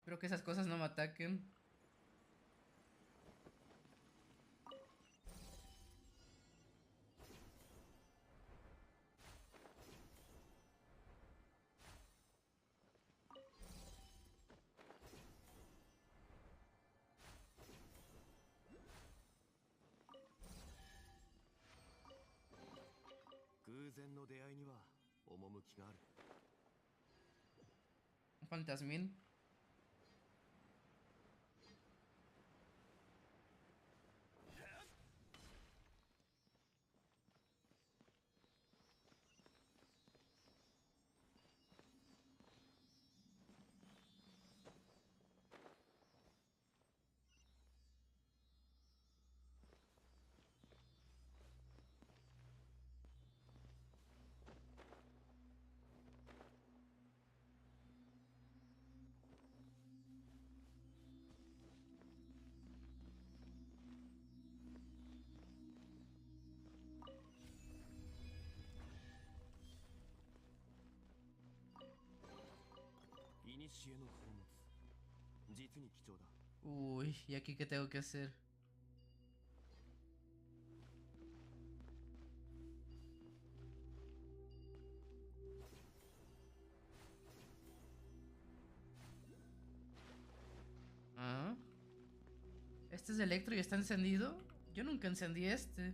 Espero que esas cosas no me ataquen. Un fantasmín. Uy, ¿y aquí qué tengo que hacer? ¿Ah? ¿Este es electro y está encendido? Yo nunca encendí este.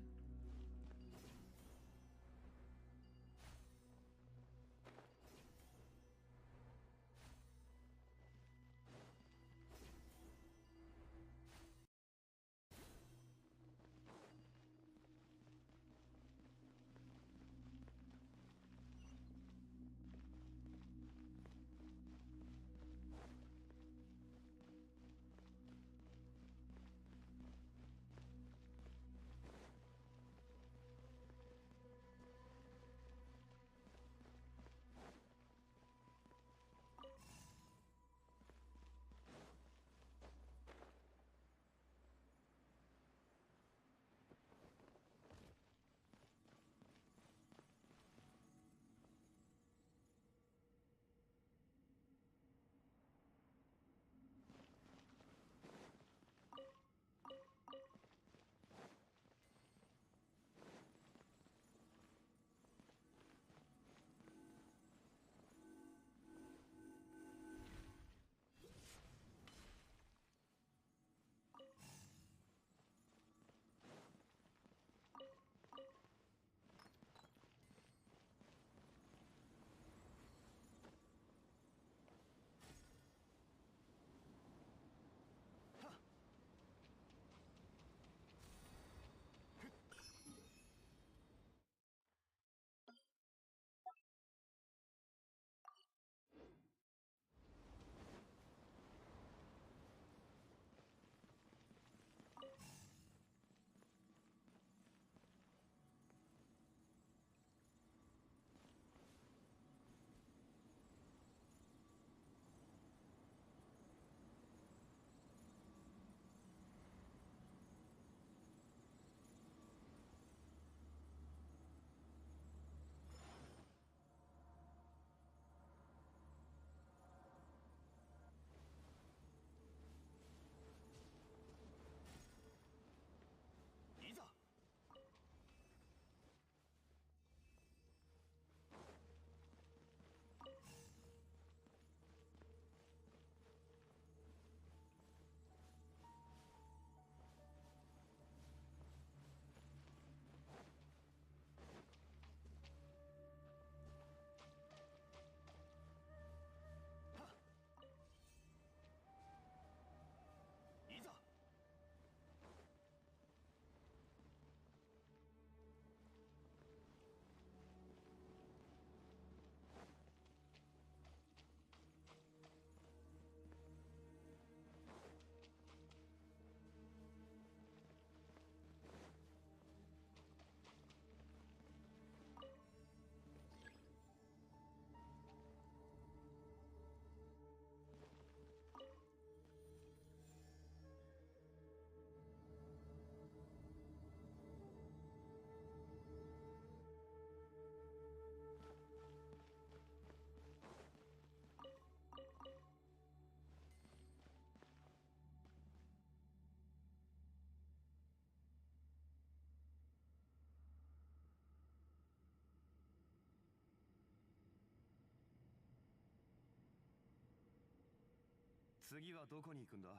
次はどこに行くんだ。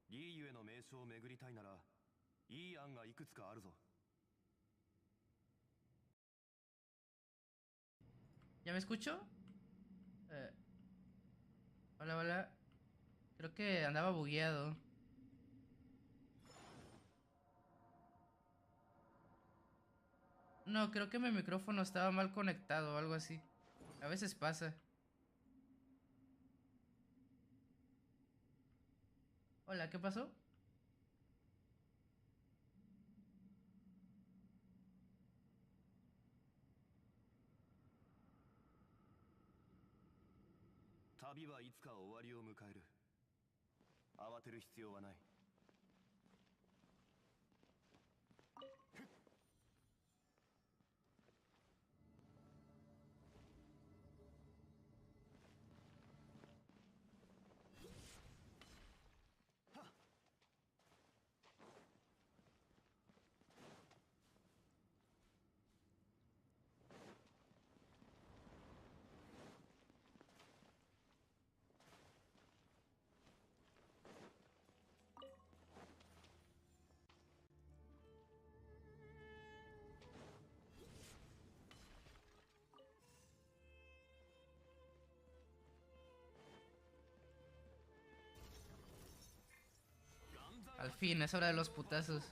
リーユへの名所を巡りたいならいい案がいくつかあるぞ。¿Ya me escucho? Hola, hola. Creo que andaba bugueado. No, creo que mi micrófono estaba mal conectado o algo así. A veces pasa. Hola, ¿qué pasó?旅はいつか終わりを迎える。慌てる必要はない。Al fin, es hora de los putazos.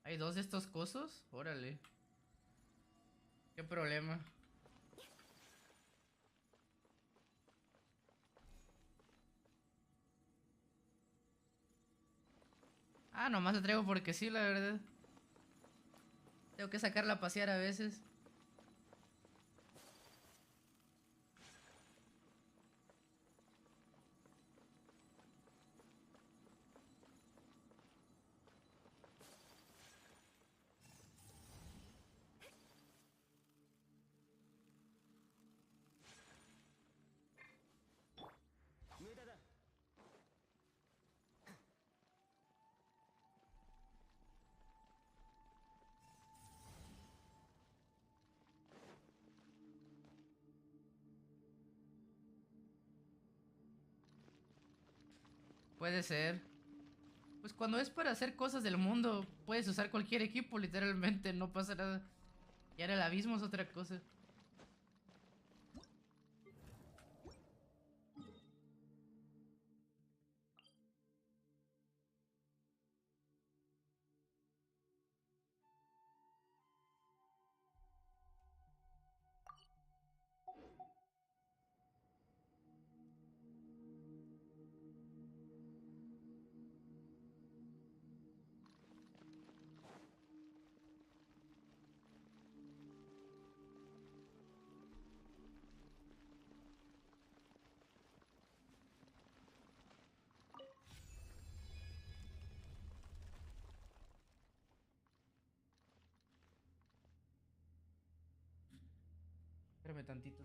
¿Hay dos de estos cosos? Órale. ¿Qué problema? Ah, nomás te traigo porque sí, la verdad. Tengo que sacarla a pasear a veces. Puede ser. Pues cuando es para hacer cosas del mundo, puedes usar cualquier equipo, literalmente, no pasa nada. Y ahora el abismo es otra cosa. Espérame tantito.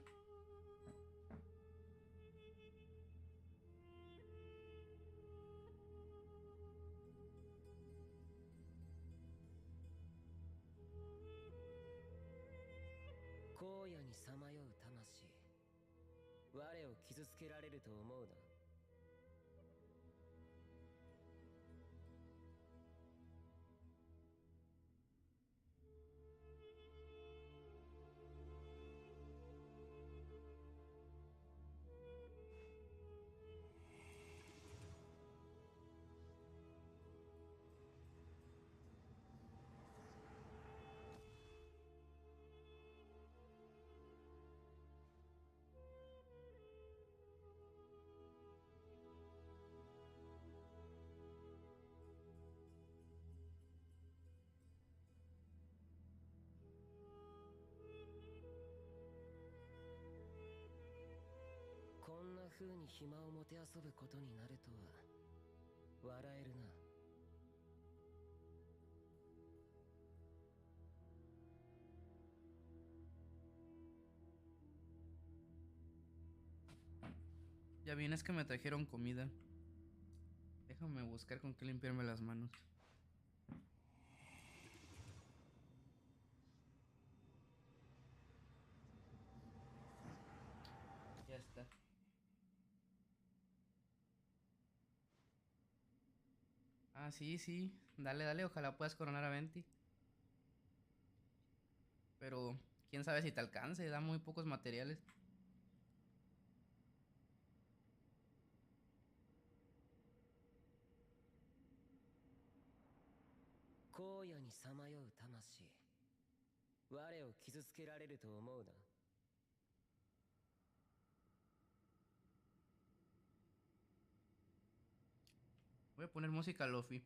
Ya vienes que me trajeron comida. Déjame buscar con qué limpiarme las manos. Ya está. Ah, sí, sí. Dale, dale, ojalá puedas coronar a Venti. Pero quién sabe si te alcance, da muy pocos materiales. Voy a poner música lofi.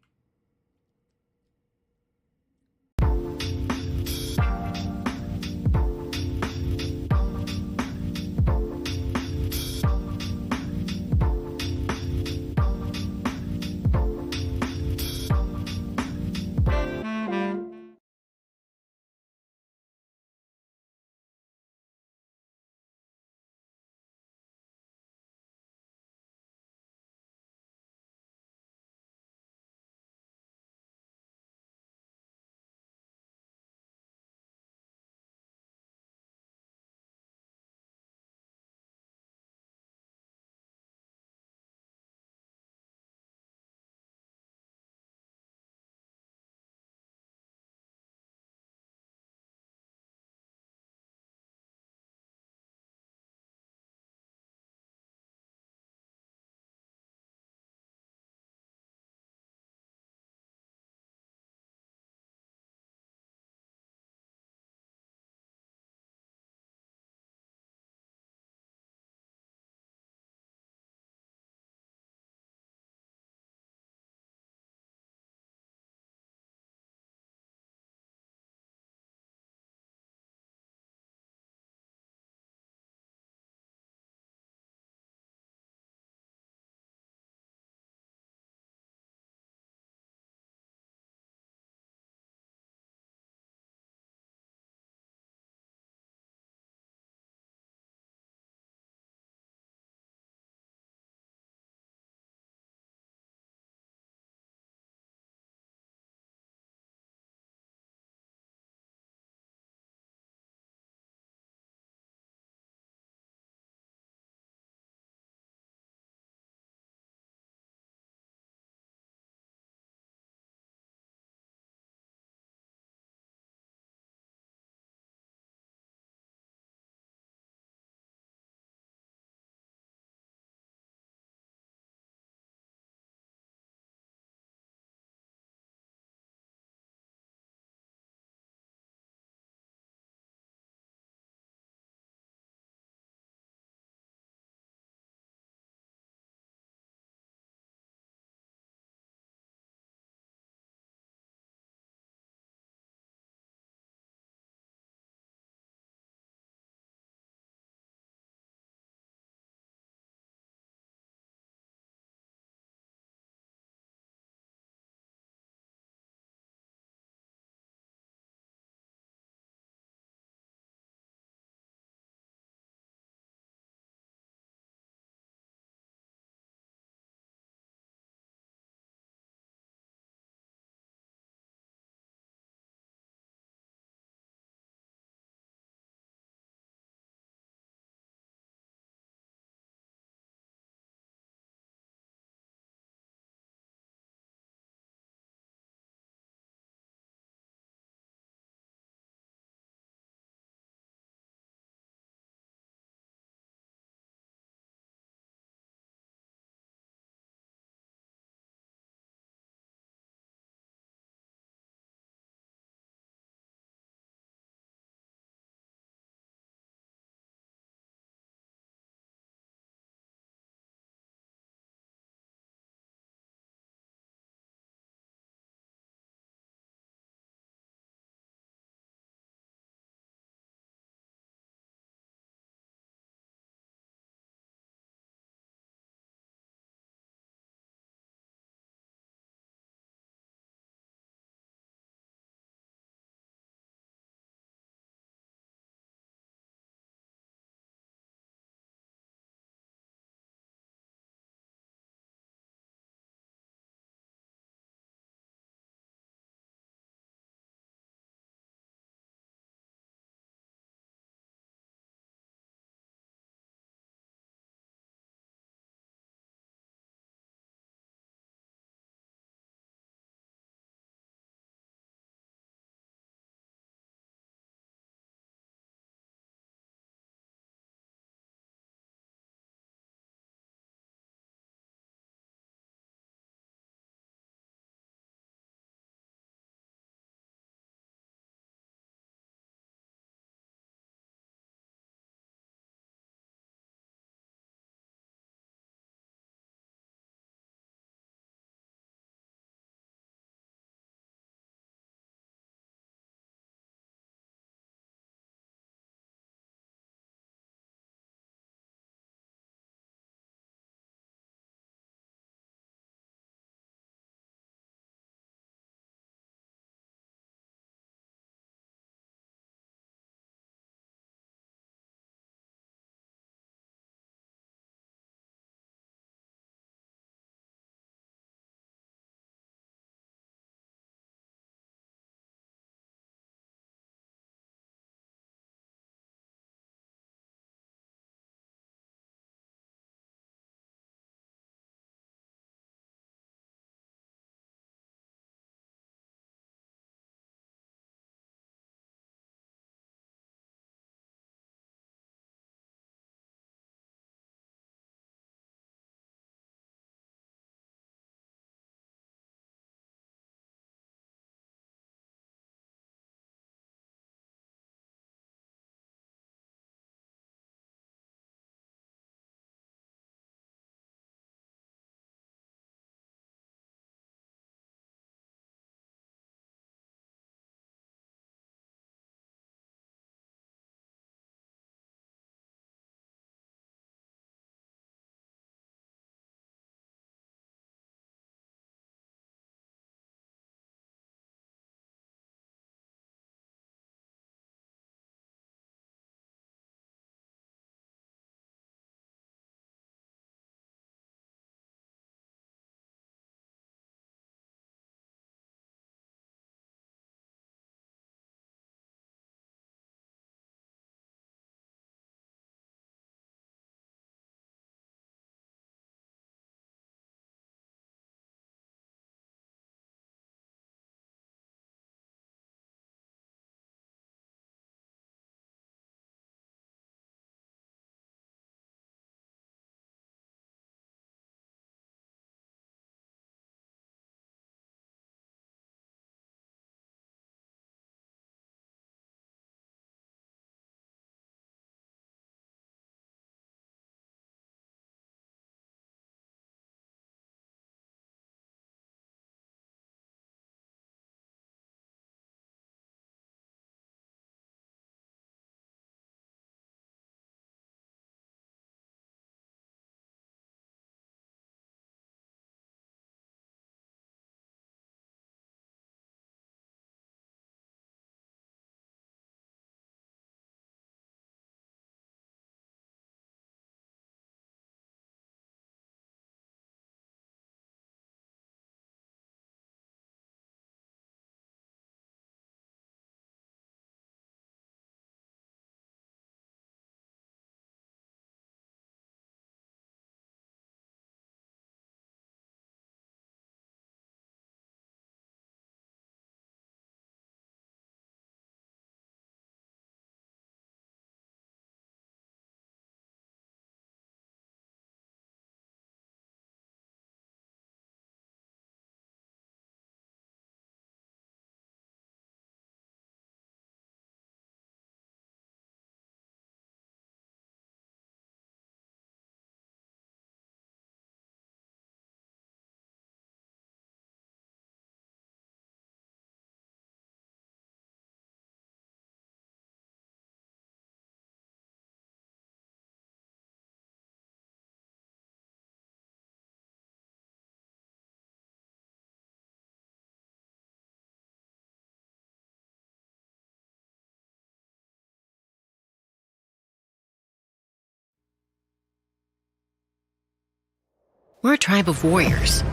We're a tribe of warriors.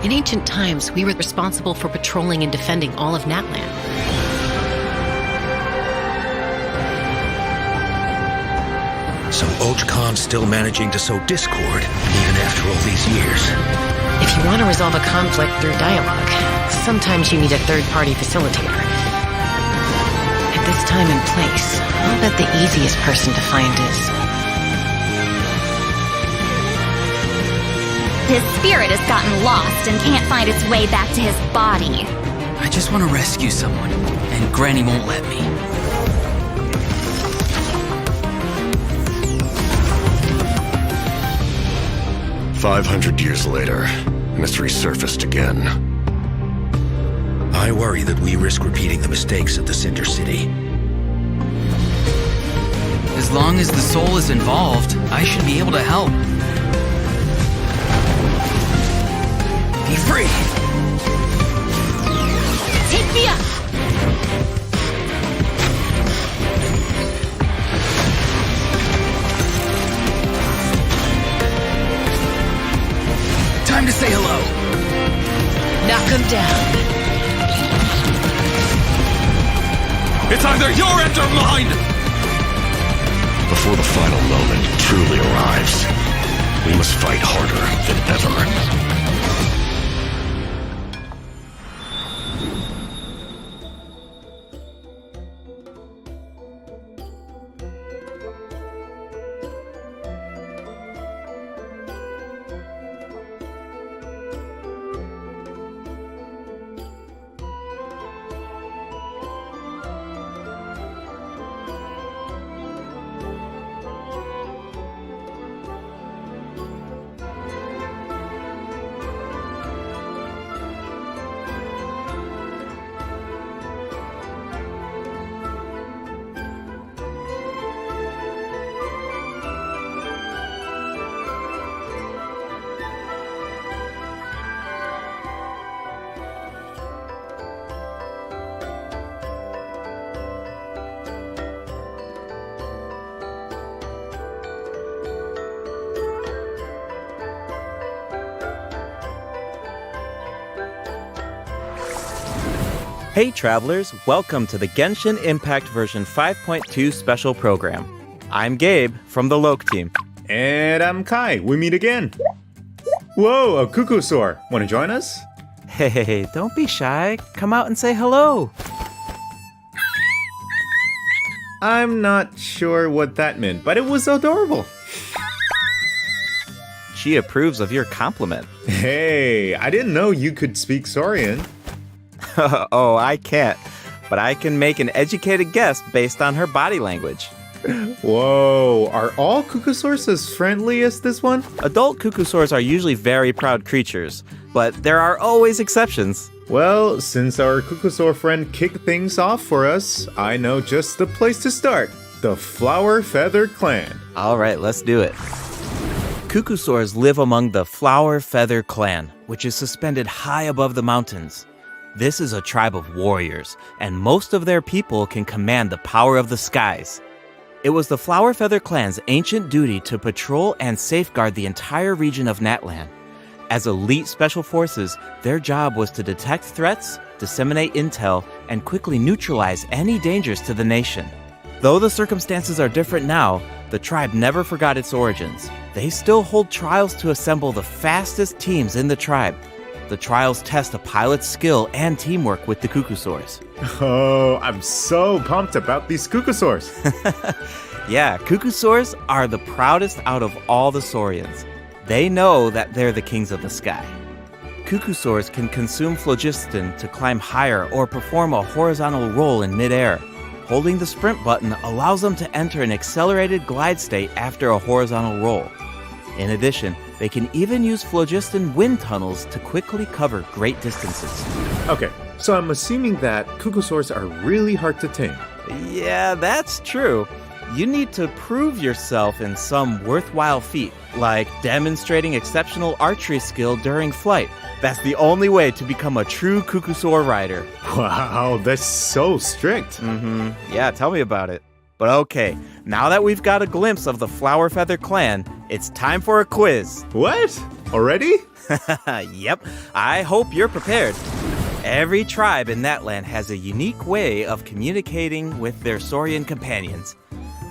In ancient times, we were responsible for patrolling and defending all of Natlan. So Ojkan's still managing to sow discord, even after all these years. If you want to resolve a conflict through dialogue, sometimes you need a third-party facilitator. At this time and place, I'll bet the easiest person to find is... His spirit has gotten lost and can't find its way back to his body. I just want to rescue someone, and Granny won't let me. "500 years later, mystery surfaced again. I worry that we risk repeating the mistakes of the Cinder City. As long as the soul is involved, I should be able to help. Be free! Take me up! Time to say hello! Knock him down. It's either your end or mine! Before the final moment truly arrives, we must fight harder than ever. Hey travelers, welcome to the Genshin Impact version 5.2 special program. I'm Gabe from the Loke team. And I'm Kai. We meet again. Whoa, a Cuckoosaur. Want to join us? Hey, don't be shy. Come out and say hello. I'm not sure what that meant, but it was adorable. She approves of your compliment. Hey, I didn't know you could speak Saurian. Oh, I can't, but I can make an educated guess based on her body language. Whoa, are all Cuckoosaurs as friendly as this one? Adult Cuckoosaurs are usually very proud creatures, but there are always exceptions. Well, since our Cuckoosaur friend kicked things off for us, I know just the place to start. The Flower Feather Clan. All right, let's do it. Cuckoosaurs live among the Flower Feather Clan, which is suspended high above the mountains. This is a tribe of warriors, and most of their people can command the power of the skies. It was the Flower Feather Clan's ancient duty to patrol and safeguard the entire region of Natlan. As elite special forces, their job was to detect threats, disseminate intel, and quickly neutralize any dangers to the nation. Though the circumstances are different now, the tribe never forgot its origins. They still hold trials to assemble the fastest teams in the tribe. The trials test a pilot's skill and teamwork with the Cuckoosaurs. Oh, I'm so pumped about these Cuckoosaurs. Yeah, Cuckoosaurs are the proudest out of all the Saurians. They know that they're the kings of the sky. Cuckoosaurs can consume phlogiston to climb higher or perform a horizontal roll in midair. Holding the sprint button allows them to enter an accelerated glide state after a horizontal roll. In addition, they can even use phlogiston wind tunnels to quickly cover great distances. Okay, so I'm assuming that Cuckoosaurs are really hard to tame. Yeah, that's true. You need to prove yourself in some worthwhile feat, like demonstrating exceptional archery skill during flight. That's the only way to become a true Cuckoosaur rider. Wow, that's so strict. Yeah, tell me about it. But okay, now that we've got a glimpse of the Flower Feather Clan, it's time for a quiz. What? Already? Yep, I hope you're prepared. Every tribe in that land has a unique way of communicating with their Saurian companions.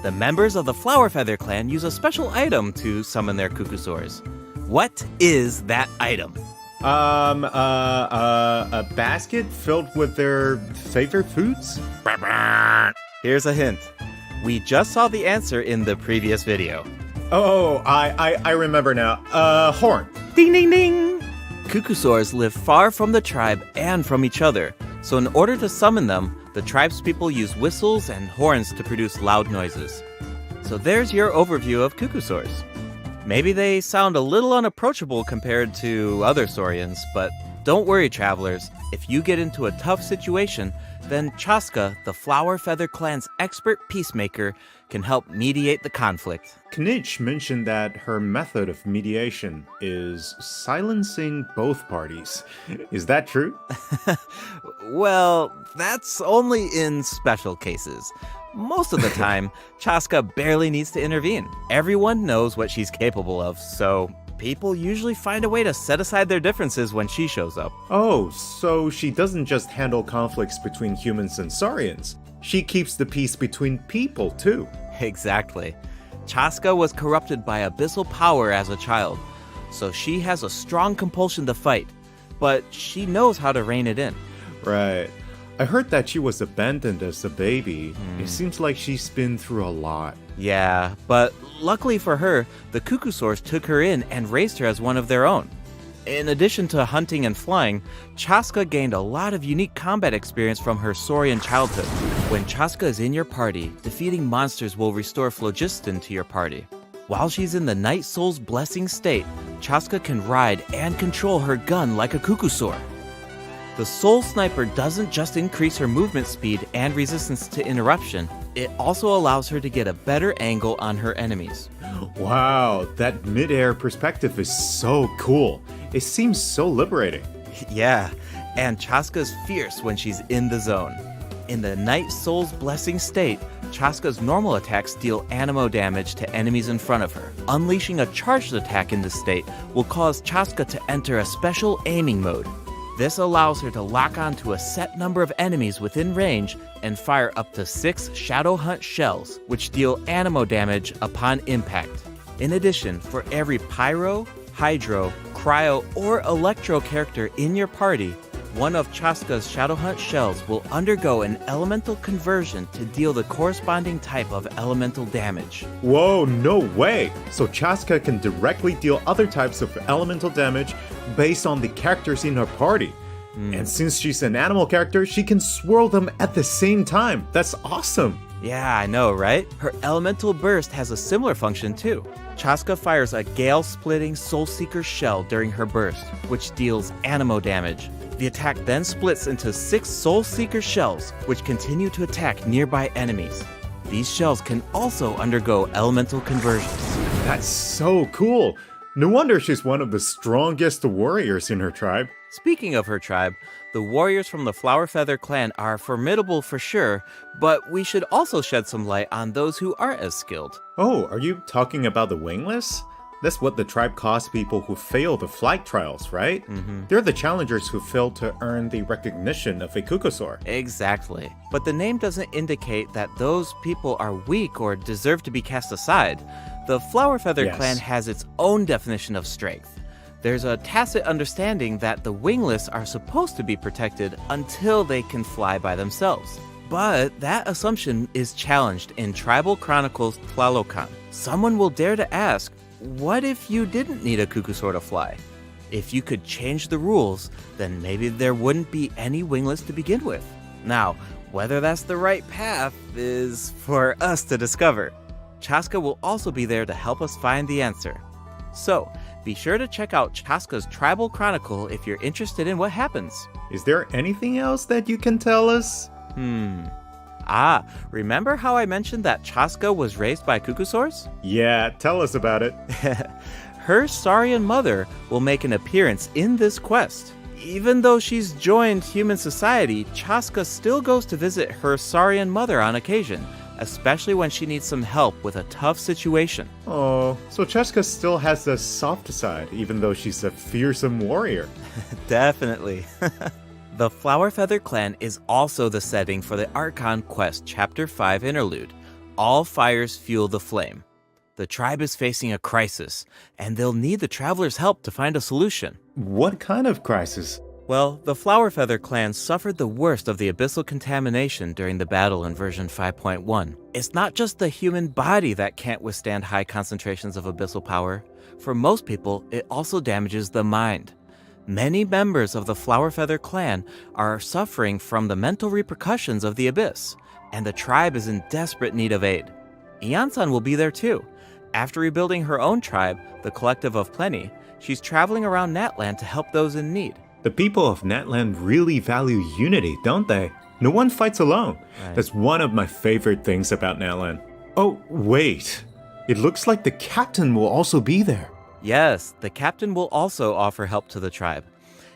The members of the Flower Feather clan use a special item to summon their Cucusaurs. What is that item? A basket filled with their favorite foods? Here's a hint. We just saw the answer in the previous video. Oh, I remember now. Horn. Ding ding ding! Cucusaurs live far from the tribe and from each other, so in order to summon them, the tribe's people use whistles and horns to produce loud noises. So there's your overview of Cucusaurs. Maybe they sound a little unapproachable compared to other Saurians, but don't worry, travelers. If you get into a tough situation, then Chaska, the Flower Feather clan's expert peacemaker, can help mediate the conflict. Knitch mentioned that her method of mediation is silencing both parties. Is that true? Well, that's only in special cases. Most of the time, Chaska barely needs to intervene. Everyone knows what she's capable of, so people usually find a way to set aside their differences when she shows up. Oh, so she doesn't just handle conflicts between humans and Saurians. She keeps the peace between people, too. Exactly. Chaska was corrupted by abyssal power as a child, so she has a strong compulsion to fight, but she knows how to rein it in. Right. I heard that she was abandoned as a baby. It seems like she's been through a lot. Yeah, but luckily for her, the Cucusaurs took her in and raised her as one of their own. In addition to hunting and flying, Chaska gained a lot of unique combat experience from her Saurian childhood. When Chaska is in your party, defeating monsters will restore phlogiston to your party. While she's in the Night Soul's blessing state, Chaska can ride and control her gun like a Cucusaur. The Soul Sniper doesn't just increase her movement speed and resistance to interruption, it also allows her to get a better angle on her enemies. Wow, that mid-air perspective is so cool. It seems so liberating. Yeah, and Chaska's fierce when she's in the zone. In the Night Soul's blessing state, Chaska's normal attacks deal animo damage to enemies in front of her. Unleashing a charged attack in this state will cause Chaska to enter a special aiming mode. This allows her to lock onto a set number of enemies within range and fire up to 6 Shadow Hunt shells, which deal animo damage upon impact. In addition, for every Pyro, Hydro, Cryo, or Electro character in your party, one of Chaska's Shadow Hunt shells will undergo an elemental conversion to deal the corresponding type of elemental damage. Whoa, no way! So Chaska can directly deal other types of elemental damage based on the characters in her party. And since she's an animal character, she can swirl them at the same time. That's awesome! Yeah, I know, right? Her elemental burst has a similar function too. Chaska fires a gale-splitting Soulseeker shell during her burst, which deals animo damage. The attack then splits into 6 Soulseeker shells, which continue to attack nearby enemies. These shells can also undergo elemental conversions. That's so cool! No wonder she's one of the strongest warriors in her tribe. Speaking of her tribe, the warriors from the Flower Feather clan are formidable for sure, but we should also shed some light on those who aren't as skilled. Oh, are you talking about the wingless? That's what the tribe calls people who fail the flight trials, right? They're the challengers who fail to earn the recognition of a Cucusaur. Exactly. But the name doesn't indicate that those people are weak or deserve to be cast aside. The Flower Feather clan has its own definition of strength. There's a tacit understanding that the wingless are supposed to be protected until they can fly by themselves. But that assumption is challenged in Tribal Chronicles Tlalocan. Someone will dare to ask, what if you didn't need a Cucusaur to fly? If you could change the rules, then maybe there wouldn't be any wingless to begin with. Now, whether that's the right path is for us to discover. Chaska will also be there to help us find the answer. So, be sure to check out Chaska's Tribal Chronicle if you're interested in what happens. Is there anything else that you can tell us? Remember how I mentioned that Chaska was raised by Cucusaurs? Yeah, tell us about it. Her Saurian mother will make an appearance in this quest. Even though she's joined human society, Chaska still goes to visit her Saurian mother on occasion, especially when she needs some help with a tough situation. Oh, so Cheska still has a soft side, even though she's a fearsome warrior. Definitely. The Flower Feather Clan is also the setting for the Archon Quest Chapter 5 interlude, All Fires Fuel the Flame. The tribe is facing a crisis, and they'll need the travelers' help to find a solution. What kind of crisis? Well, the Flower Feather Clan suffered the worst of the abyssal contamination during the battle in version 5.1. It's not just the human body that can't withstand high concentrations of abyssal power. For most people, it also damages the mind. Many members of the Flower Feather Clan are suffering from the mental repercussions of the abyss, and the tribe is in desperate need of aid. Iansan will be there too. After rebuilding her own tribe, the Collective of Plenty, she's traveling around Natland to help those in need. The people of Natland really value unity, don't they? No one fights alone. Right. That's one of my favorite things about Natland. Oh, wait. It looks like the captain will also be there. Yes, the captain will also offer help to the tribe.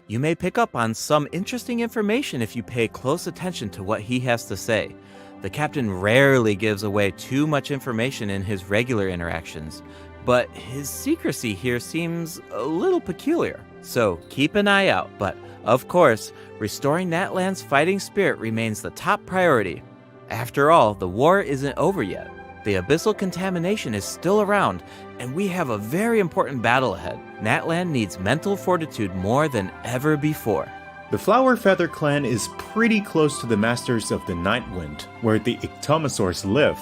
You may pick up on some interesting information if you pay close attention to what he has to say. The captain rarely gives away too much information in his regular interactions, but his secrecy here seems a little peculiar. So keep an eye out, but of course, restoring Natland's fighting spirit remains the top priority. After all, the war isn't over yet. The abyssal contamination is still around, and we have a very important battle ahead. Natland needs mental fortitude more than ever before. The Flower Feather Clan is pretty close to the Masters of the Nightwind, where the Ictomosaurs live.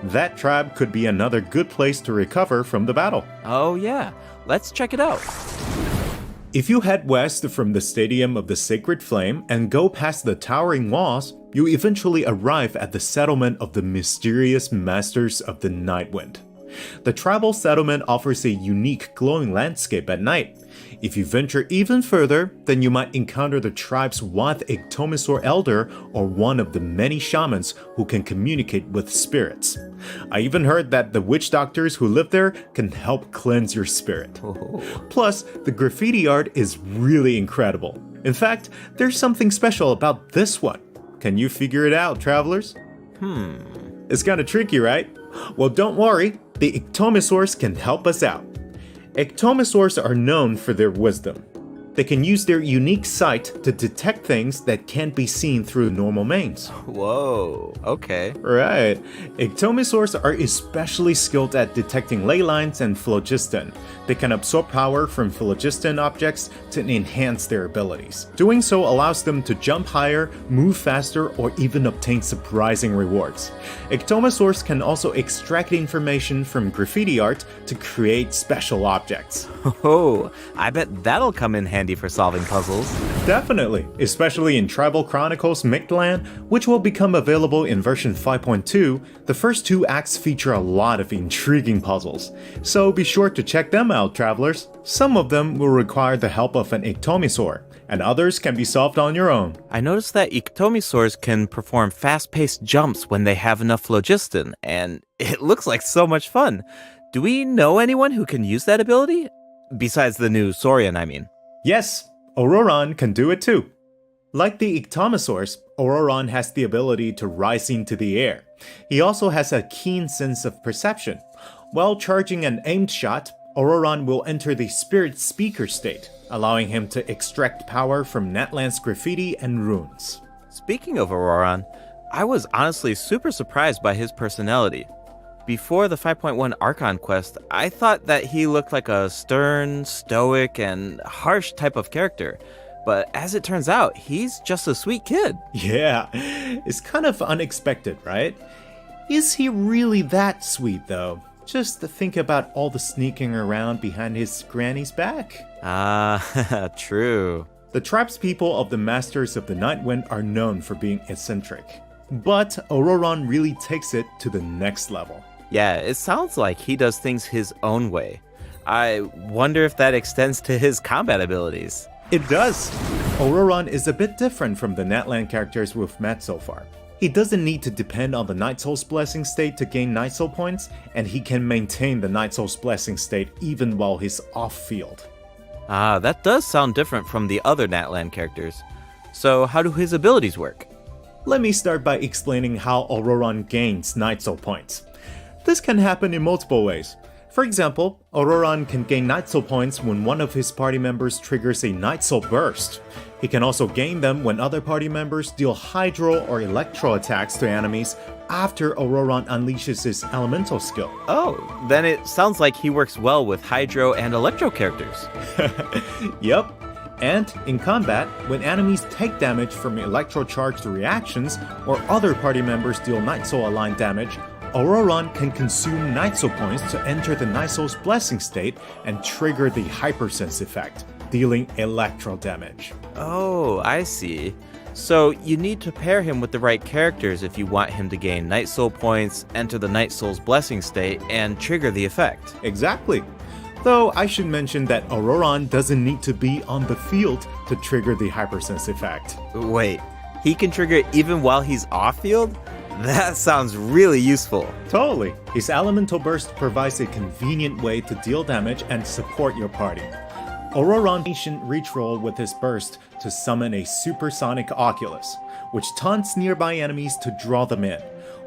That tribe could be another good place to recover from the battle. Oh yeah, let's check it out. If you head west from the Stadium of the Sacred Flame and go past the towering walls, you eventually arrive at the settlement of the mysterious Masters of the Nightwind. The tribal settlement offers a unique glowing landscape at night. If you venture even further, then you might encounter the tribe's Wath Ictomosaur Elder or one of the many shamans who can communicate with spirits. I even heard that the witch doctors who live there can help cleanse your spirit. Plus, the graffiti art is really incredible. In fact, there's something special about this one. Can you figure it out, travelers? It's kinda tricky, right? Well, don't worry, the Ictomosaurs can help us out. Ictomosaurs are known for their wisdom. They can use their unique sight to detect things that can't be seen through normal mains. Whoa, okay. Right. Ictomosaurs are especially skilled at detecting ley lines and phlogiston. They can absorb power from phlogiston objects to enhance their abilities. Doing so allows them to jump higher, move faster, or even obtain surprising rewards. Ictomosaurs can also extract information from graffiti art to create special objects. Oh, I bet that'll come in handy for solving puzzles. Definitely, especially in Tribal Chronicles Mictland, which will become available in version 5.2. The first two acts feature a lot of intriguing puzzles, so be sure to check them out, travelers. Some of them will require the help of an Ictomosaur, and others can be solved on your own. I noticed that Ictomosaurs can perform fast-paced jumps when they have enough phlogiston, and it looks like so much fun. Do we know anyone who can use that ability? Besides the new Saurian, I mean. Yes, Auroron can do it too. Like the Ictomosaurs, Auroron has the ability to rise into the air. He also has a keen sense of perception. While charging an aimed shot, Auroron will enter the Spirit Speaker state, allowing him to extract power from Natland's graffiti and runes. Speaking of Auroron, I was honestly super surprised by his personality. Before the 5.1 Archon quest, I thought that he looked like a stern, stoic, and harsh type of character. But as it turns out, he's just a sweet kid. Yeah, it's kind of unexpected, right? Is he really that sweet, though? Just to think about all the sneaking around behind his granny's back. Ah, true. The tribespeople of the Masters of the Nightwind are known for being eccentric. But Auroron really takes it to the next level. Yeah, it sounds like he does things his own way. I wonder if that extends to his combat abilities. It does. Auroron is a bit different from the Natland characters we've met so far. He doesn't need to depend on the Night Soul's Blessing state to gain Night Soul points, and he can maintain the Night Soul's Blessing state even while he's off-field. Ah, that does sound different from the other Natland characters. So how do his abilities work? Let me start by explaining how Auroron gains Night Soul points. This can happen in multiple ways. For example, Auroron can gain Night Soul points when one of his party members triggers a Night Soul burst. He can also gain them when other party members deal Hydro or Electro attacks to enemies after Auroron unleashes his elemental skill. Oh, then it sounds like he works well with Hydro and Electro characters. Yep. And in combat, when enemies take damage from electro-charged reactions or other party members deal Night Soul aligned damage, Auroron can consume Night Soul points to enter the Night Soul's blessing state and trigger the Hypersense effect, dealing electro damage. Oh, I see. So you need to pair him with the right characters if you want him to gain Night Soul points, enter the Night Soul's blessing state, and trigger the effect. Exactly. Though I should mention that Auroron doesn't need to be on the field to trigger the Hypersense effect. Wait, he can trigger it even while he's off-field? That sounds really useful. Totally. His Elemental Burst provides a convenient way to deal damage and support your party. Auroron can reach roll with his burst to summon a supersonic Oculus, which taunts nearby enemies to draw them in.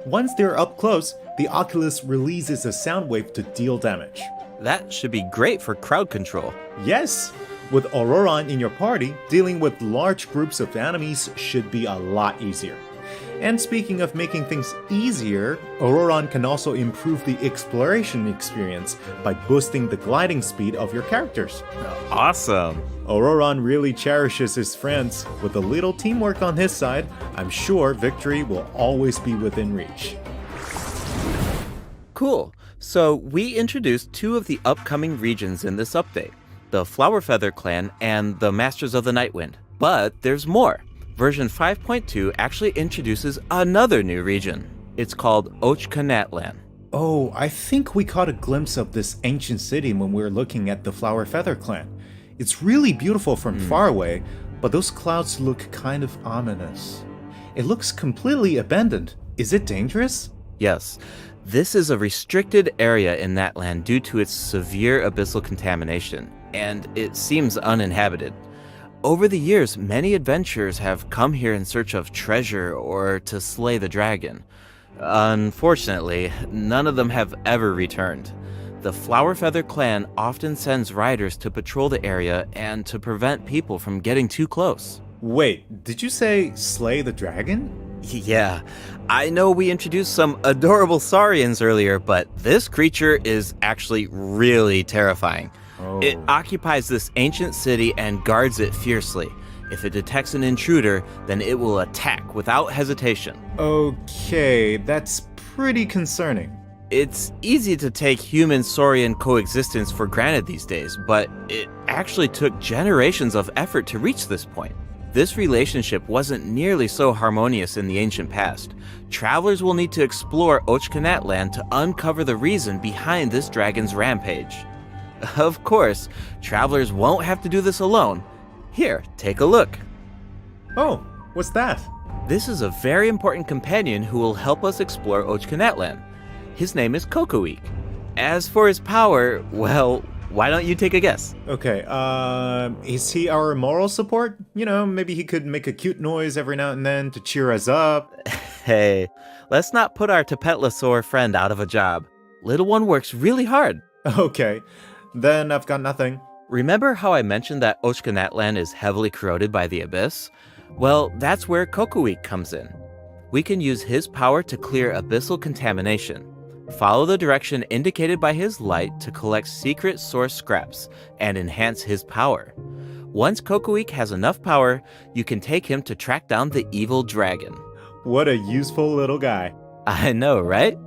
Once they're up close, the Oculus releases a sound wave to deal damage. That should be great for crowd control. Yes! With Auroron in your party, dealing with large groups of enemies should be a lot easier. And speaking of making things easier, Auroron can also improve the exploration experience by boosting the gliding speed of your characters. Awesome! Auroron really cherishes his friends. With a little teamwork on his side, I'm sure victory will always be within reach. Cool. So we introduced two of the upcoming regions in this update, the Flowerfeather Clan and the Masters of the Nightwind. But there's more. Version 5.2 actually introduces another new region. It's called Ochkanatlan. Oh, I think we caught a glimpse of this ancient city when we were looking at the Flowerfeather Clan. It's really beautiful from far away, but those clouds look kind of ominous. It looks completely abandoned. Is it dangerous? Yes. This is a restricted area in that land due to its severe abyssal contamination, and it seems uninhabited. Over the years, many adventurers have come here in search of treasure or to slay the dragon. Unfortunately, none of them have ever returned. The Flowerfeather Clan often sends riders to patrol the area and to prevent people from getting too close. Wait, did you say slay the dragon? Yeah, I know we introduced some adorable saurians earlier, but this creature is actually really terrifying. Oh. It occupies this ancient city and guards it fiercely. If it detects an intruder, then it will attack without hesitation. Okay, that's pretty concerning. It's easy to take human-saurian coexistence for granted these days, but it actually took generations of effort to reach this point. This relationship wasn't nearly so harmonious in the ancient past. Travelers will need to explore Ochkanatlan to uncover the reason behind this dragon's rampage. Of course, travelers won't have to do this alone. Here, take a look. Oh, what's that? This is a very important companion who will help us explore Ochkanatlan. His name is Kokoweek. As for his power, well, why don't you take a guess? Okay, is he our moral support? You know, maybe he could make a cute noise every now and then to cheer us up. Hey, let's not put our Tapetlosaur friend out of a job. Little one works really hard. Okay, then I've got nothing. Remember how I mentioned that Ochkanatlan is heavily corroded by the abyss? Well, that's where Kokoweek comes in. We can use his power to clear abyssal contamination. Follow the direction indicated by his light to collect secret source scraps and enhance his power. Once Kokoweek has enough power, you can take him to track down the evil dragon. What a useful little guy. I know, right?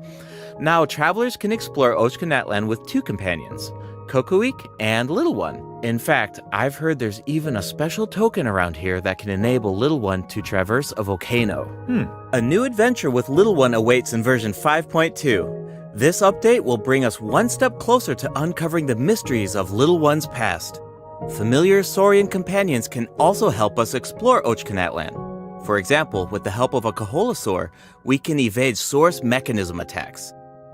Now, travelers can explore Ochkanatlan with two companions, Kokoweek and Little One. In fact, I've heard there's even a special token around here that can enable Little One to traverse a volcano. A new adventure with Little One awaits in version 5.2. This update will bring us one step closer to uncovering the mysteries of Little One's past. Familiar saurian companions can also help us explore Ochkanatlan. For example, with the help of a Kaholasaur, we can evade source mechanism attacks.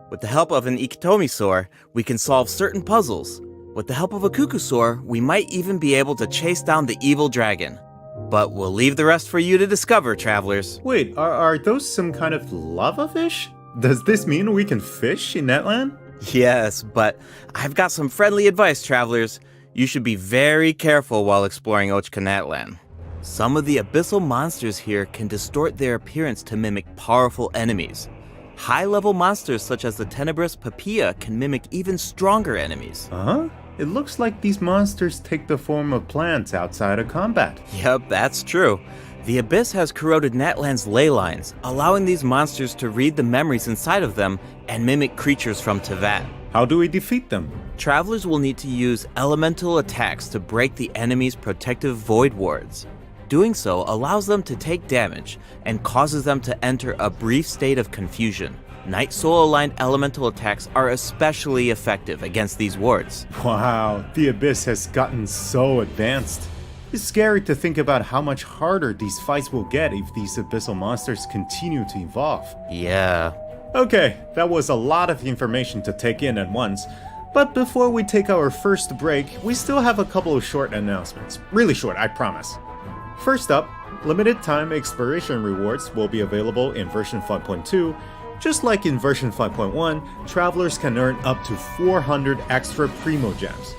With the help of an Ikitomisaur, we can solve certain puzzles. With the help of a Kukusaur, we might even be able to chase down the evil dragon. But we'll leave the rest for you to discover, travelers. Wait, are those some kind of lava fish? Does this mean we can fish in Netland? Yes, but I've got some friendly advice, travelers. You should be very careful while exploring Ochkanatlan. Some of the abyssal monsters here can distort their appearance to mimic powerful enemies. High-level monsters such as the tenebrous Papilla can mimic even stronger enemies. Huh? It looks like these monsters take the form of plants outside of combat. Yep, that's true. The Abyss has corroded Natlan's ley lines, allowing these monsters to read the memories inside of them and mimic creatures from Tevat. How do we defeat them? Travelers will need to use elemental attacks to break the enemy's protective void wards. Doing so allows them to take damage and causes them to enter a brief state of confusion. Night Soul aligned elemental attacks are especially effective against these wards. Wow, the Abyss has gotten so advanced. It's scary to think about how much harder these fights will get if these abyssal monsters continue to evolve. Yeah. Okay, that was a lot of information to take in at once. But before we take our first break, we still have a couple of short announcements. Really short, I promise. First up, limited time exploration rewards will be available in version 5.2. Just like in version 5.1, travelers can earn up to 400 extra Primo Gems,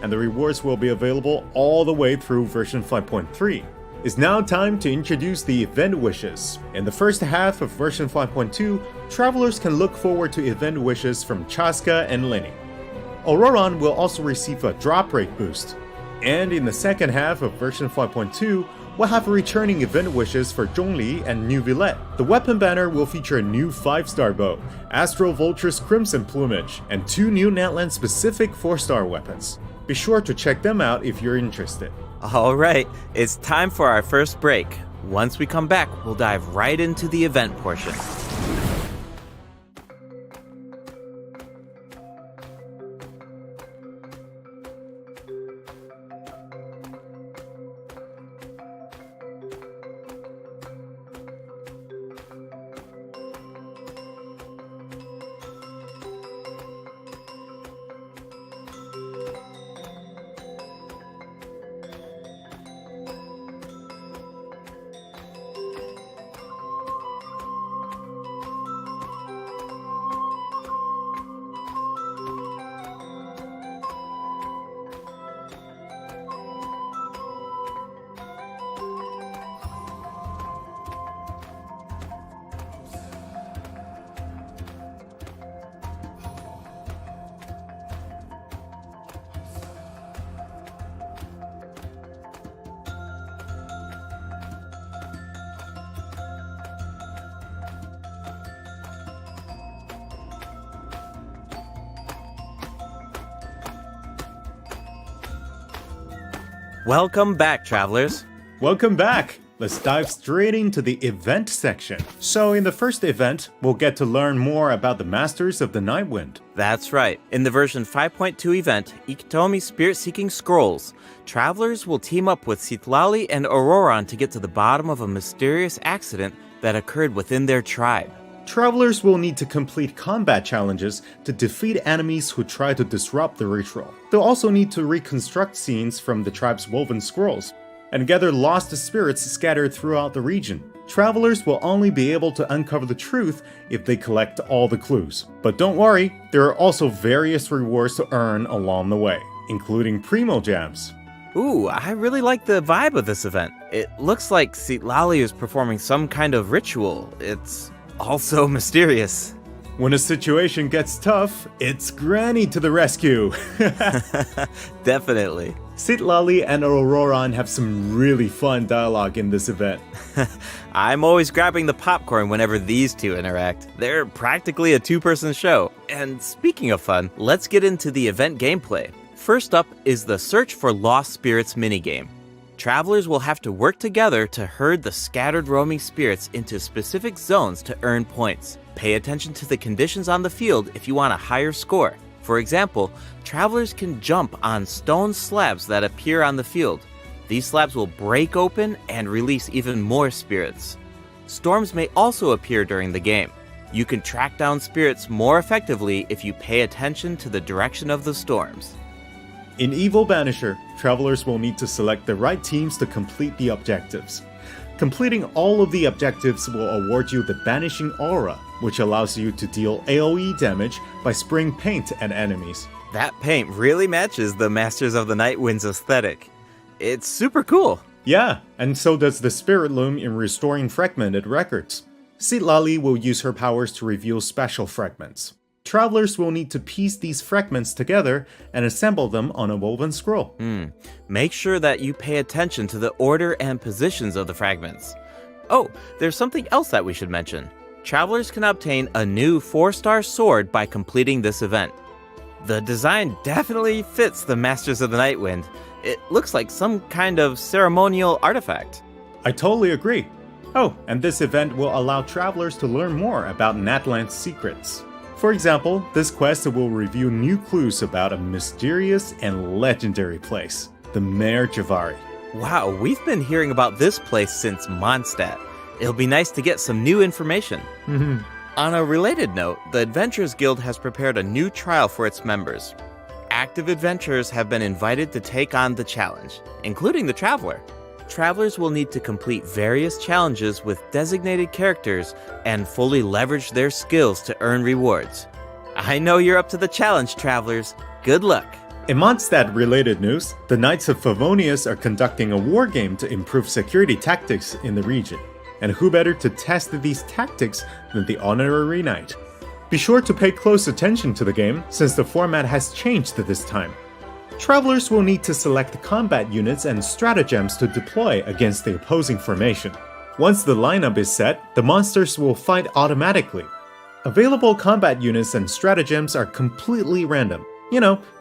and the rewards will be available all the way through version 5.3. It's now time to introduce the event wishes. In the first half of version 5.2, travelers can look forward to event wishes from Chaska and Lenny. Auroron will also receive a drop rate boost. And in the second half of version 5.2, we'll have returning event wishes for Zhongli and New Villette. The weapon banner will feature a new 5-star bow, Astral Vulture's Crimson Plumage, and 2 new Natland specific 4-star weapons. Be sure to check them out if you're interested. Alright, it's time for our first break. Once we come back, we'll dive right into the event portion. Welcome back, travelers. Welcome back! Let's dive straight into the event section. So in the first event, we'll get to learn more about the Masters of the Nightwind. That's right. In the version 5.2 event, Ikitomi Spirit-Seeking Scrolls, travelers will team up with Citlali and Auroron to get to the bottom of a mysterious accident that occurred within their tribe. Travelers will need to complete combat challenges to defeat enemies who try to disrupt the ritual. They'll also need to reconstruct scenes from the tribe's woven scrolls, and gather lost spirits scattered throughout the region. Travelers will only be able to uncover the truth if they collect all the clues. But don't worry, there are also various rewards to earn along the way, including Primo Gems. Ooh, I really like the vibe of this event. It looks like Citlali is performing some kind of ritual. It's also mysterious. When a situation gets tough, it's Granny to the rescue. Definitely. Citlali and Auroron have some really fun dialogue in this event. I'm always grabbing the popcorn whenever these two interact. They're practically a two-person show. And speaking of fun, let's get into the event gameplay. First up is the Search for Lost Spirits minigame. Travelers will have to work together to herd the scattered roaming spirits into specific zones to earn points. Pay attention to the conditions on the field if you want a higher score. For example, travelers can jump on stone slabs that appear on the field. These slabs will break open and release even more spirits. Storms may also appear during the game. You can track down spirits more effectively if you pay attention to the direction of the storms. In Evil Banisher, travelers will need to select the right teams to complete the objectives. Completing all of the objectives will award you the Banishing Aura, which allows you to deal AoE damage by spraying paint at enemies. That paint really matches the Masters of the Nightwind's aesthetic. It's super cool. Yeah, and so does the Spirit Loom in restoring fragmented records. Citlali will use her powers to reveal special fragments. Travelers will need to piece these fragments together and assemble them on a woven scroll. Make sure that you pay attention to the order and positions of the fragments. Oh, there's something else that we should mention. Travelers can obtain a new 4-star sword by completing this event. The design definitely fits the Masters of the Nightwind. It looks like some kind of ceremonial artifact. I totally agree. Oh, and this event will allow travelers to learn more about Natland's secrets. For example, this quest will reveal new clues about a mysterious and legendary place, the Mare Javari. Wow, we've been hearing about this place since Mondstadt. It'll be nice to get some new information. On a related note, the Adventurers Guild has prepared a new trial for its members. Active adventurers have been invited to take on the challenge, including the Traveler. Travelers will need to complete various challenges with designated characters and fully leverage their skills to earn rewards. I know you're up to the challenge, Travelers. Good luck! In Mondstadt-related news, the Knights of Favonius are conducting a war game to improve security tactics in the region. And who better to test these tactics than the Honorary Knight? Be sure to pay close attention to the game, since the format has changed this time. Travelers will need to select combat units and stratagems to deploy against the opposing formation. Once the lineup is set, the monsters will fight automatically. Available combat units and stratagems are completely random,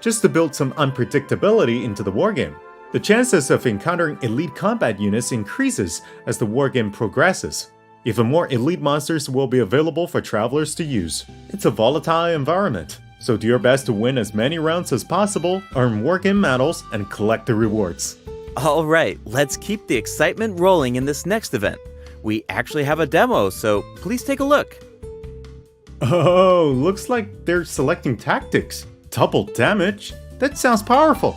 just to build some unpredictability into the wargame. The chances of encountering elite combat units increases as the wargame progresses. Even more elite monsters will be available for travelers to use. It's a volatile environment, so do your best to win as many rounds as possible, earn wargame medals, and collect the rewards. Alright, let's keep the excitement rolling in this next event. We actually have a demo, so please take a look. Oh, looks like they're selecting tactics. Double damage? That sounds powerful.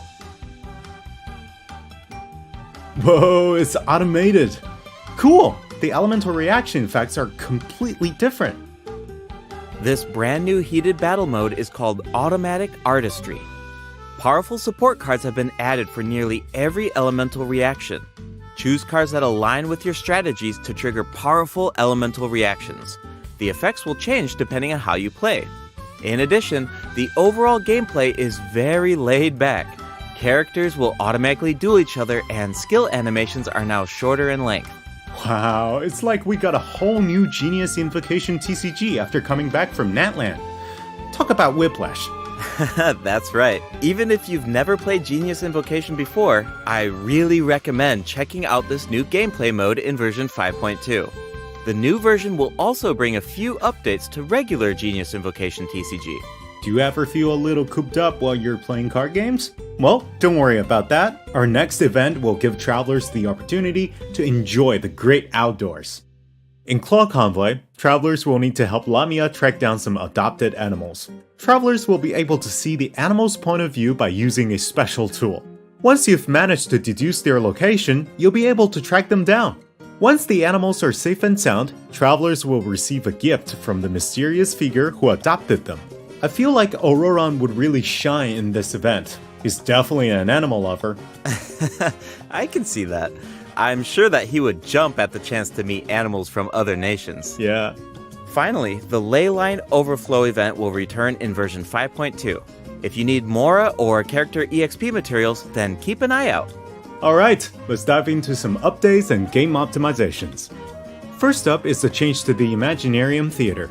Whoa, it's automated. Cool! The elemental reaction effects are completely different. This brand new heated battle mode is called Automatic Artistry. Powerful support cards have been added for nearly every elemental reaction. Choose cards that align with your strategies to trigger powerful elemental reactions. The effects will change depending on how you play. In addition, the overall gameplay is very laid back. Characters will automatically duel each other, and skill animations are now shorter in length. Wow, it's like we got a whole new Genius Invocation TCG after coming back from Natland. Talk about whiplash. That's right. Even if you've never played Genius Invocation before, I really recommend checking out this new gameplay mode in version 5.2. The new version will also bring a few updates to regular Genius Invocation TCG. Do you ever feel a little cooped up while you're playing card games? Well, don't worry about that. Our next event will give travelers the opportunity to enjoy the great outdoors. In Claw Convoy, travelers will need to help Lamia track down some adopted animals. Travelers will be able to see the animal's point of view by using a special tool. Once you've managed to deduce their location, you'll be able to track them down. Once the animals are safe and sound, travelers will receive a gift from the mysterious figure who adopted them. I feel like Auroron would really shine in this event. He's definitely an animal lover. I can see that. I'm sure that he would jump at the chance to meet animals from other nations. Yeah. Finally, the Leyline Overflow event will return in version 5.2. If you need Mora or character EXP materials, then keep an eye out. Alright, let's dive into some updates and game optimizations. First up is the change to the Imaginarium Theater.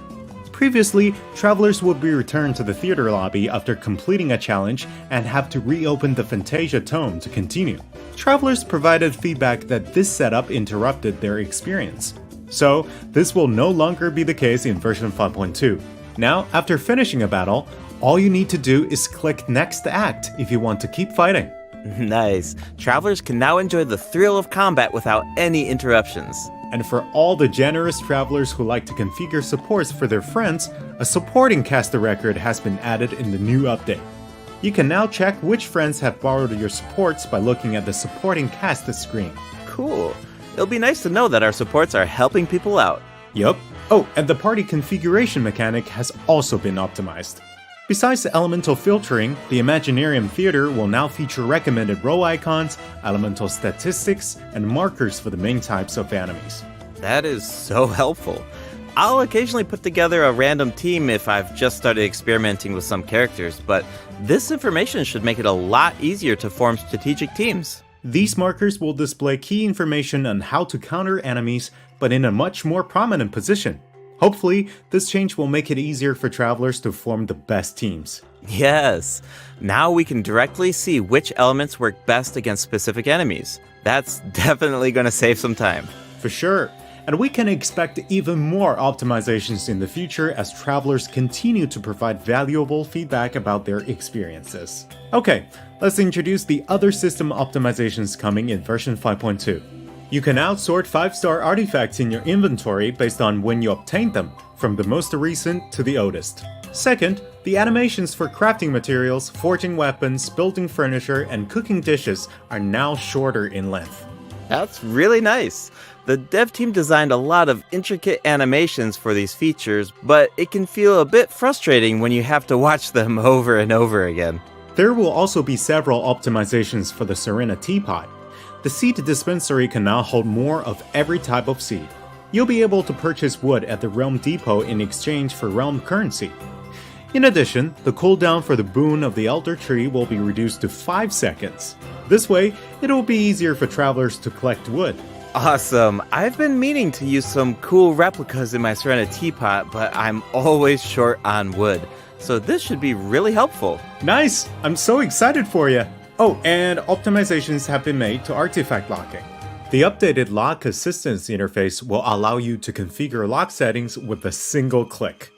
Previously, travelers would be returned to the theater lobby after completing a challenge and have to reopen the Fantasia Tome to continue. Travelers provided feedback that this setup interrupted their experience. So, this will no longer be the case in version 5.2. Now, after finishing a battle, all you need to do is click Next Act if you want to keep fighting. Nice. Travelers can now enjoy the thrill of combat without any interruptions. And for all the generous travelers who like to configure supports for their friends, a supporting caster record has been added in the new update. You can now check which friends have borrowed your supports by looking at the supporting cast screen. Cool. It'll be nice to know that our supports are helping people out. Yup. Oh, and the party configuration mechanic has also been optimized. Besides the elemental filtering, the Imaginarium Theater will now feature recommended row icons, elemental statistics, and markers for the main types of enemies. That is so helpful. I'll occasionally put together a random team if I've just started experimenting with some characters, but this information should make it a lot easier to form strategic teams. These markers will display key information on how to counter enemies, but in a much more prominent position. Hopefully, this change will make it easier for travelers to form the best teams. Yes! Now we can directly see which elements work best against specific enemies. That's definitely going to save some time. For sure. And we can expect even more optimizations in the future as travelers continue to provide valuable feedback about their experiences. Okay, let's introduce the other system optimizations coming in version 5.2. You can now sort 5-star artifacts in your inventory based on when you obtained them, from the most recent to the oldest. Second, the animations for crafting materials, forging weapons, building furniture, and cooking dishes are now shorter in length. That's really nice. The dev team designed a lot of intricate animations for these features, but it can feel a bit frustrating when you have to watch them over and over again. There will also be several optimizations for the Serena Teapot. The seed dispensary can now hold more of every type of seed. You'll be able to purchase wood at the Realm Depot in exchange for Realm currency. In addition, the cooldown for the boon of the Elder Tree will be reduced to 5 seconds. This way, it'll be easier for travelers to collect wood. Awesome! I've been meaning to use some cool replicas in my Serena Teapot, but I'm always short on wood. So this should be really helpful. Nice! I'm so excited for you! Oh, and optimizations have been made to artifact locking. The updated lock assistance interface will allow you to configure lock settings with a single click.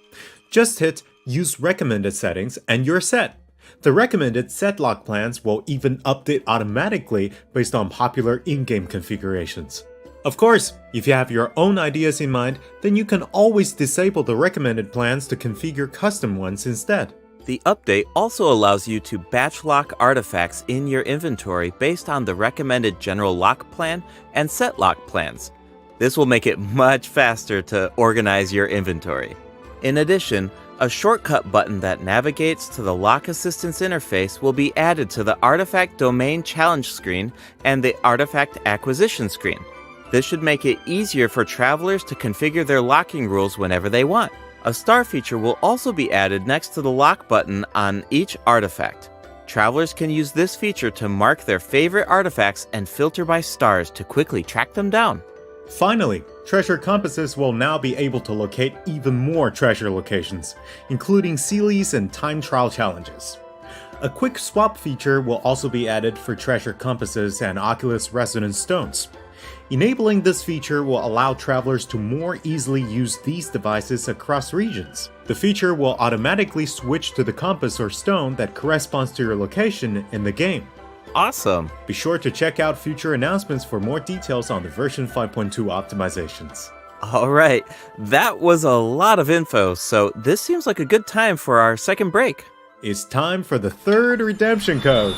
Just hit Use Recommended Settings and you're set. The recommended set lock plans will even update automatically based on popular in-game configurations. Of course, if you have your own ideas in mind, then you can always disable the recommended plans to configure custom ones instead. The update also allows you to batch lock artifacts in your inventory based on the recommended general lock plan and set lock plans. This will make it much faster to organize your inventory. In addition, a shortcut button that navigates to the lock assistance interface will be added to the Artifact Domain Challenge screen and the Artifact Acquisition screen. This should make it easier for travelers to configure their locking rules whenever they want. A star feature will also be added next to the lock button on each artifact. Travelers can use this feature to mark their favorite artifacts and filter by stars to quickly track them down. Finally, treasure compasses will now be able to locate even more treasure locations, including Sealies and time trial challenges. A quick swap feature will also be added for treasure compasses and Oculus Resonance stones. Enabling this feature will allow travelers to more easily use these devices across regions. The feature will automatically switch to the compass or stone that corresponds to your location in the game. Awesome! Be sure to check out future announcements for more details on the version 5.2 optimizations. Alright, that was a lot of info, so this seems like a good time for our second break. It's time for the third redemption code.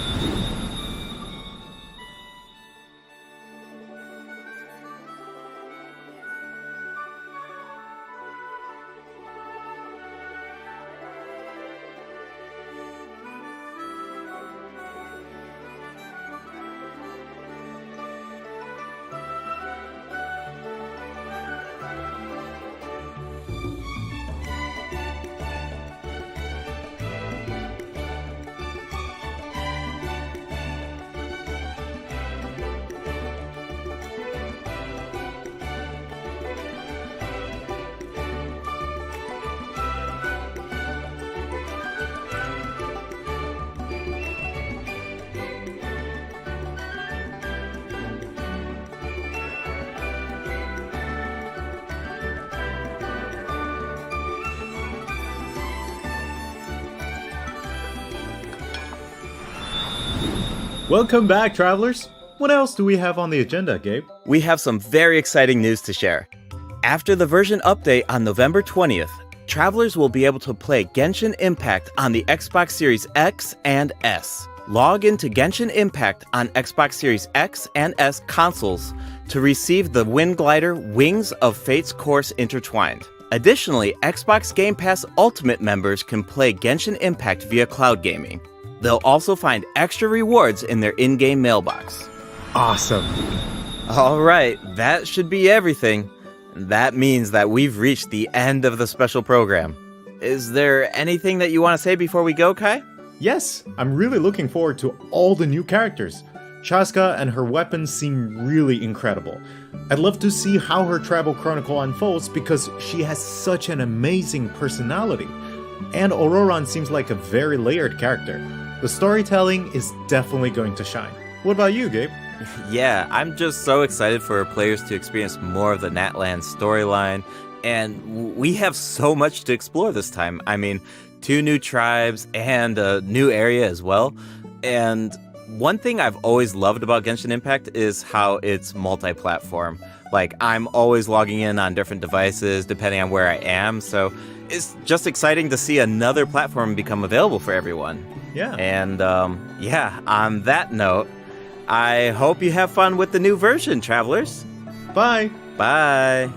Welcome back, travelers! What else do we have on the agenda, Gabe? We have some very exciting news to share. After the version update on November 20th, travelers will be able to play Genshin Impact on the Xbox Series X and S. Log into Genshin Impact on Xbox Series X and S consoles to receive the Wind Glider Wings of Fate's Course Intertwined. Additionally, Xbox Game Pass Ultimate members can play Genshin Impact via cloud gaming. They'll also find extra rewards in their in-game mailbox. Awesome. All right, that should be everything. That means that we've reached the end of the special program. Is there anything that you want to say before we go, Kai? Yes, I'm really looking forward to all the new characters. Chaska and her weapons seem really incredible. I'd love to see how her travel chronicle unfolds because she has such an amazing personality. And Auroran seems like a very layered character. The storytelling is definitely going to shine. What about you, Gabe? Yeah, I'm just so excited for players to experience more of the Natlan storyline, and we have so much to explore this time. I mean, 2 new tribes and a new area as well. And one thing I've always loved about Genshin Impact is how it's multi-platform. Like, I'm always logging in on different devices depending on where I am, so it's just exciting to see another platform become available for everyone. Yeah. And yeah, on that note, I hope you have fun with the new version, travelers. Bye. Bye.